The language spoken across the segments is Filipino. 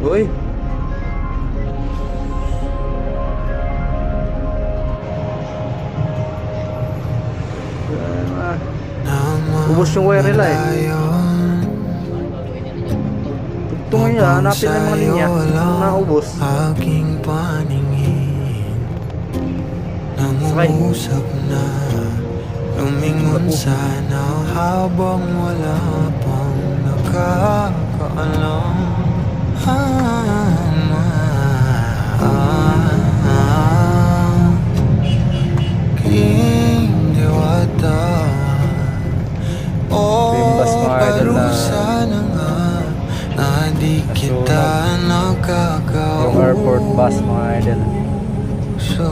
Uy. Ubus yung wire nila eh. Tugtungin niya, hanapin ang mga linya. Naubos. Aking paningin nangungusap na lumingon sana habang wala pang nakakaalam. King Diwata, Bimbas mga idol na parusa na nga na di kita nakagawa. yung airport bus mga idol. So,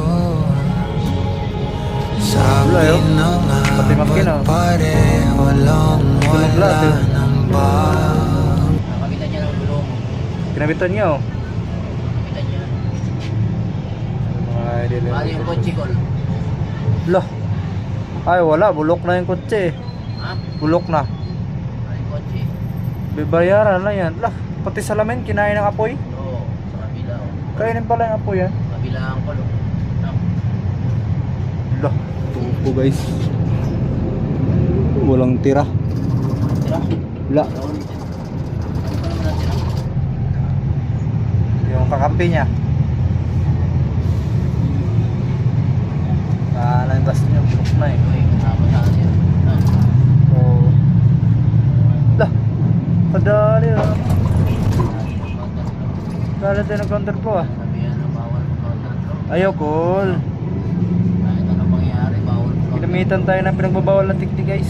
sabi Wala yun. na nga Pati makina. pareho lang wala lahat, eh. nang ba. Nakabitan niya ng gulong. Kinabitan niya oh. Nakabitan niya. Mga idol. Bali yung kotse ko. Lah. Ay wala, bulok na yung kotse. Ha? Bulok na. Bali yung kotse. Bibayaran na yan. Lah, pati salamin kinain ng apoy. Oo. Sa kabila. Kainin pala yung apoy yan. Kabila ang kulong. Lah, tupo guys. Walang tira. Tira. Wala. Yung kakampi niya. Yung bus niya, bulok na eh. Uy, kasama sa akin yan. Oh. Lah, kadali ah. Dali tayo nag-counter po ah. Sabihan na bawal mag-counter. Ayaw, cool. Kahit ano pangyayari, bawal mag-counter. Ginamitan tayo ng pinagbabawal na tiktik guys.